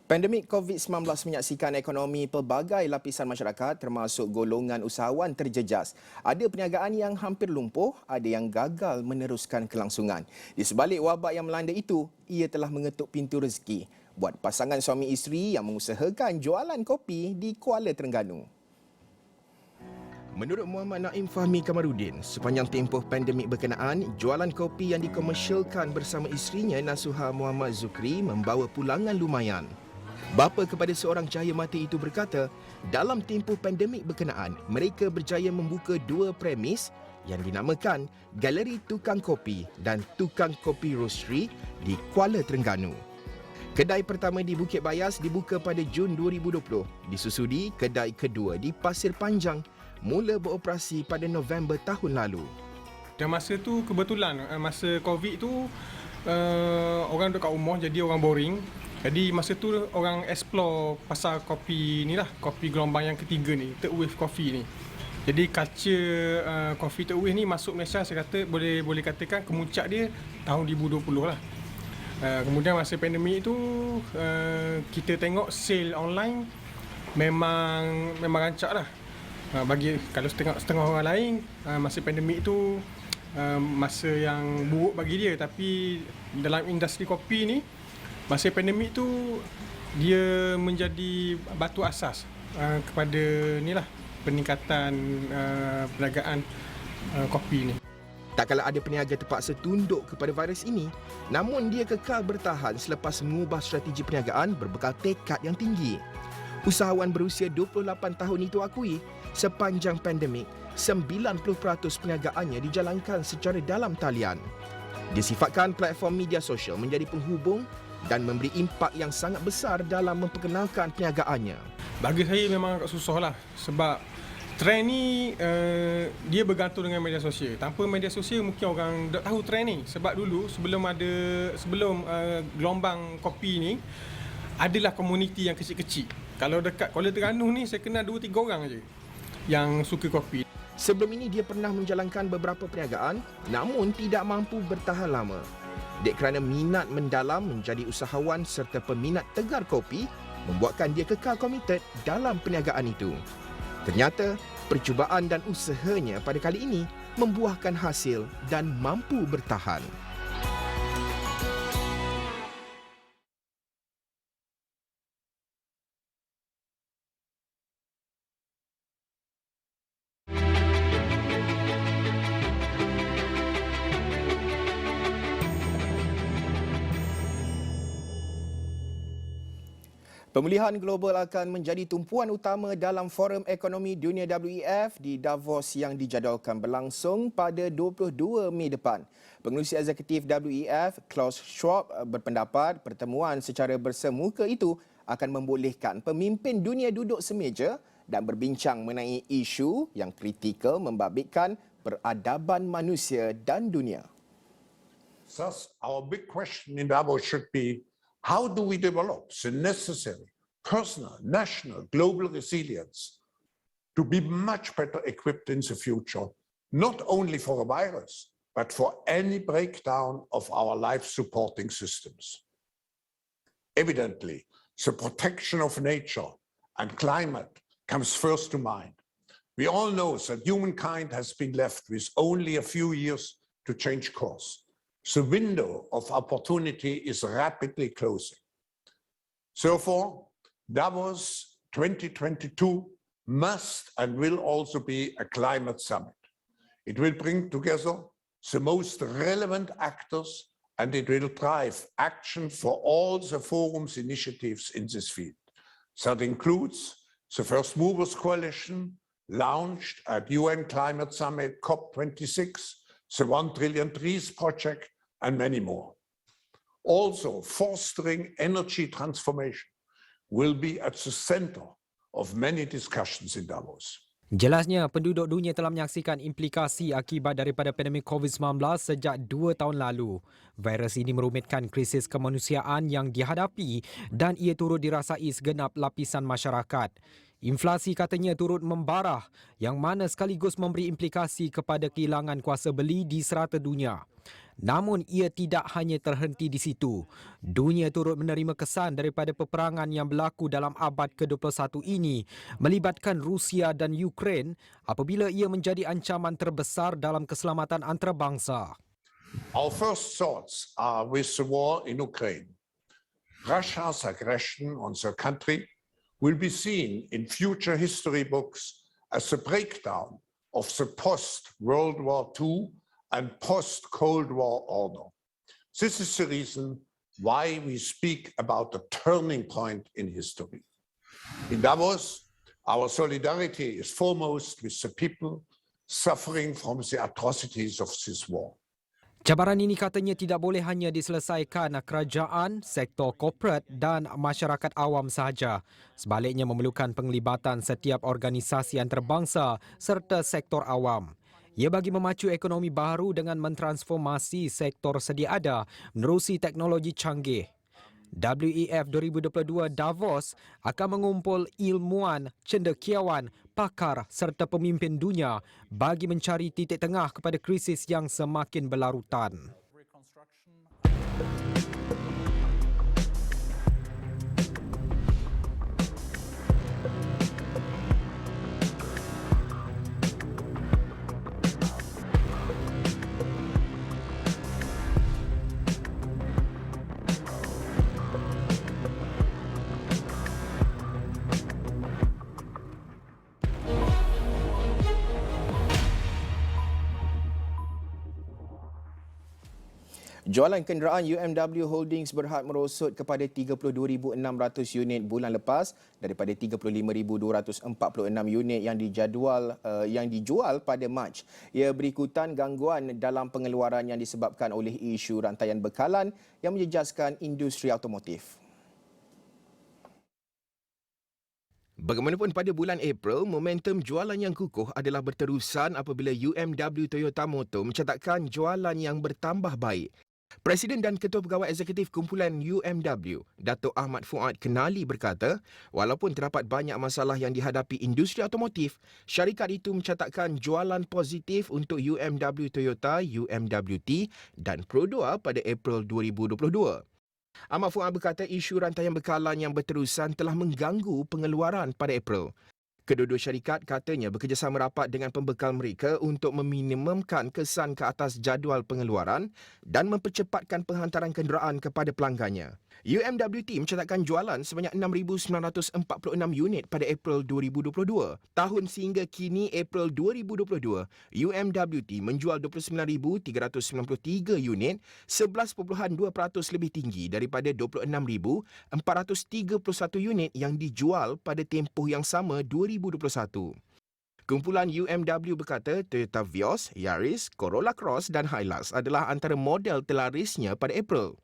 Pandemik COVID-19 menyaksikan ekonomi pelbagai lapisan masyarakat termasuk golongan usahawan terjejas. Ada perniagaan yang hampir lumpuh, ada yang gagal meneruskan kelangsungan. Di sebalik wabak yang melanda itu, ia telah mengetuk pintu rezeki buat pasangan suami isteri yang mengusahakan jualan kopi di Kuala Terengganu. Menurut Muhammad Naim Fahmi Kamarudin, sepanjang tempoh pandemik berkenaan, jualan kopi yang dikomersialkan bersama isterinya Nasuha Muhammad Zukri membawa pulangan lumayan. Bapa kepada seorang cahaya mata itu berkata, dalam tempoh pandemik berkenaan, mereka berjaya membuka dua premis yang dinamakan Galeri Tukang Kopi dan Tukang Kopi Roastery di Kuala Terengganu. Kedai pertama di Bukit Bayas dibuka pada Jun 2020, disusuli kedai kedua di Pasir Panjang mula beroperasi pada November tahun lalu. Dan masa tu kebetulan masa COVID tu orang duduk kat rumah jadi orang boring. Jadi masa tu orang explore pasar kopi ni lah, kopi gelombang yang ketiga ni, third wave coffee ni. Jadi culture kopi third wave ni masuk Malaysia, saya kata boleh katakan kemuncak dia tahun 2020 lah. Kemudian masa pandemik tu kita tengok sale online memang rancak lah. Bagi kalau setengah orang lain masa pandemik tu masa yang buruk bagi dia, tapi dalam industri kopi ni masa pandemik tu dia menjadi batu asas kepada inilah peningkatan perniagaan kopi ni. Tak kala ada peniaga terpaksa tunduk kepada virus ini, namun dia kekal bertahan selepas mengubah strategi perniagaan berbekal tekad yang tinggi. Usahawan berusia 28 tahun itu akui, sepanjang pandemik, 90% perniagaannya dijalankan secara dalam talian. Disifatkan platform media sosial menjadi penghubung dan memberi impak yang sangat besar dalam memperkenalkan perniagaannya. Bagi saya memang agak susah lah, sebab trend ni dia bergantung dengan media sosial. Tanpa media sosial mungkin orang tak tahu trend ni. Sebab dulu sebelum gelombang kopi ni adalah komuniti yang kecil-kecil. Kalau dekat Kuala Terengganu ni saya kenal 2-3 orang aje yang suka kopi. Sebelum ini dia pernah menjalankan beberapa perniagaan namun tidak mampu bertahan lama. Dek kerana minat mendalam menjadi usahawan serta peminat tegar kopi membuatkan dia kekal komited dalam perniagaan itu. Ternyata percubaan dan usahanya pada kali ini membuahkan hasil dan mampu bertahan. Pemulihan global akan menjadi tumpuan utama dalam Forum Ekonomi Dunia WEF di Davos yang dijadualkan berlangsung pada 22 Mei depan. Pengerusi eksekutif WEF, Klaus Schwab, berpendapat pertemuan secara bersemuka itu akan membolehkan pemimpin dunia duduk semeja dan berbincang mengenai isu yang kritikal membabitkan peradaban manusia dan dunia. Thus, our big question in Davos should be, how do we develop the necessary personal, national, global resilience to be much better equipped in the future, not only for a virus, but for any breakdown of our life-supporting systems? Evidently, the protection of nature and climate comes first to mind. We all know that humankind has been left with only a few years to change course. The window of opportunity is rapidly closing. Therefore, Davos 2022 must and will also be a climate summit. It will bring together the most relevant actors and it will drive action for all the forum's initiatives in this field. That includes the First Movers Coalition, launched at UN Climate Summit COP26, the 1 Trillion Trees Project, and many more. Also, fostering energy transformation will be at the center of many discussions in Davos. Jelasnya, penduduk dunia telah menyaksikan implikasi akibat daripada pandemik COVID-19 sejak 2 tahun lalu. Virus ini merumitkan krisis kemanusiaan yang dihadapi dan ia turut dirasai segenap lapisan masyarakat. Inflasi katanya turut membarah yang mana sekaligus memberi implikasi kepada kehilangan kuasa beli di serata dunia. Namun ia tidak hanya terhenti di situ. Dunia turut menerima kesan daripada peperangan yang berlaku dalam abad ke-21 ini melibatkan Rusia dan Ukraine apabila ia menjadi ancaman terbesar dalam keselamatan antarabangsa. Our first thoughts are with the war in Ukraine. Russia's aggression on the country will be seen in future history books as a breakdown of the post-World War II and post-Cold War order. This is the reason why we speak about a turning point in history. In Davos, our solidarity is foremost with the people suffering from the atrocities of this war. Cabaran ini katanya tidak boleh hanya diselesaikan kerajaan, sektor korporat dan masyarakat awam sahaja. Sebaliknya memerlukan penglibatan setiap organisasi antarabangsa serta sektor awam. Ia bagi memacu ekonomi baru dengan mentransformasi sektor sedia ada menerusi teknologi canggih. WEF 2022 Davos akan mengumpul ilmuwan, cendekiawan, pakar serta pemimpin dunia bagi mencari titik tengah kepada krisis yang semakin berlarutan. Jualan kenderaan UMW Holdings berhad merosot kepada 32,600 unit bulan lepas daripada 35,246 unit yang dijual pada Mac. Ia berikutan gangguan dalam pengeluaran yang disebabkan oleh isu rantaian bekalan yang menjejaskan industri automotif. Bagaimanapun pada bulan April, momentum jualan yang kukuh adalah berterusan apabila UMW Toyota Motor mencatatkan jualan yang bertambah baik. Presiden dan Ketua Pegawai Eksekutif Kumpulan UMW, Dato' Ahmad Fuad Kenali berkata, walaupun terdapat banyak masalah yang dihadapi industri automotif, syarikat itu mencatatkan jualan positif untuk UMW Toyota, UMWT dan Pro2 pada April 2022. Ahmad Fuad berkata isu rantaian bekalan yang berterusan telah mengganggu pengeluaran pada April. Kedua-dua syarikat katanya bekerjasama rapat dengan pembekal mereka untuk meminimumkan kesan ke atas jadual pengeluaran dan mempercepatkan penghantaran kenderaan kepada pelanggannya. UMWT mencatatkan jualan sebanyak 6,946 unit pada April 2022. Tahun sehingga kini April 2022, UMWT menjual 29,393 unit, 11.2% lebih tinggi daripada 26,431 unit yang dijual pada tempoh yang sama 2021. Kumpulan UMW berkata Toyota Vios, Yaris, Corolla Cross dan Hilux adalah antara model terlarisnya pada April.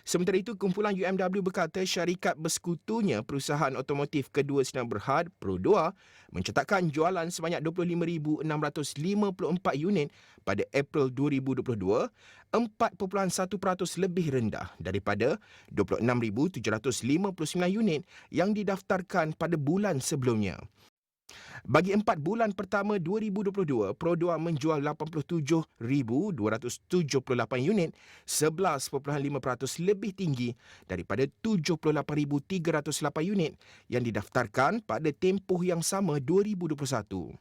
Sementara itu, kumpulan UMW berkata syarikat bersekutunya perusahaan otomotif kedua sedang berhad, Pro2, mencatatkan jualan sebanyak 25,654 unit pada April 2022, 4.1% lebih rendah daripada 26,759 unit yang didaftarkan pada bulan sebelumnya. Bagi 4 bulan pertama 2022, Pro2 menjual 87,278 unit, 11.5% lebih tinggi daripada 78,308 unit yang didaftarkan pada tempoh yang sama 2021.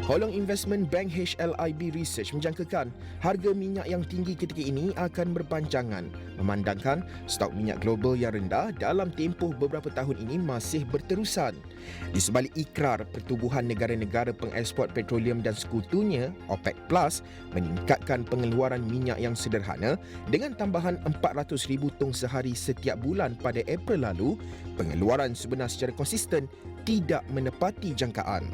Holong Investment Bank HLIB Research menjangkakan harga minyak yang tinggi ketika ini akan berpanjangan memandangkan stok minyak global yang rendah dalam tempoh beberapa tahun ini masih berterusan. Di sebalik ikrar pertubuhan negara-negara pengeksport petroleum dan sekutunya OPEC Plus meningkatkan pengeluaran minyak yang sederhana dengan tambahan 400,000 tong sehari setiap bulan pada April lalu, pengeluaran sebenar secara konsisten tidak menepati jangkaan.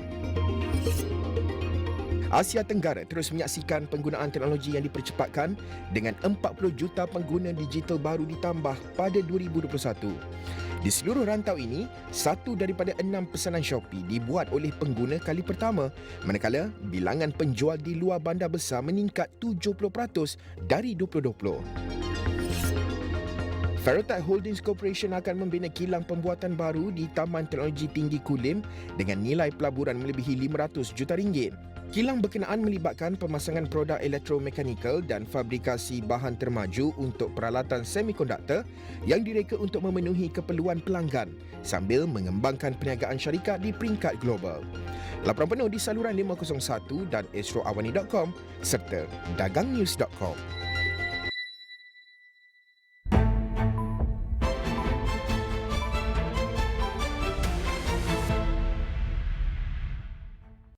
Asia Tenggara terus menyaksikan penggunaan teknologi yang dipercepatkan dengan 40 juta pengguna digital baru ditambah pada 2021. Di seluruh rantau ini, 1 daripada 6 pesanan Shopee dibuat oleh pengguna kali pertama, manakala bilangan penjual di luar bandar besar meningkat 70% dari 2020. Ferrotech Holdings Corporation akan membina kilang pembuatan baru di Taman Teknologi Tinggi Kulim dengan nilai pelaburan melebihi RM500 juta. Kilang berkenaan melibatkan pemasangan produk elektromekanikal dan fabrikasi bahan termaju untuk peralatan semikonduktor yang direka untuk memenuhi keperluan pelanggan sambil mengembangkan perniagaan syarikat di peringkat global. Laporan penuh di saluran 501 dan astroawani.com serta dagangnews.com.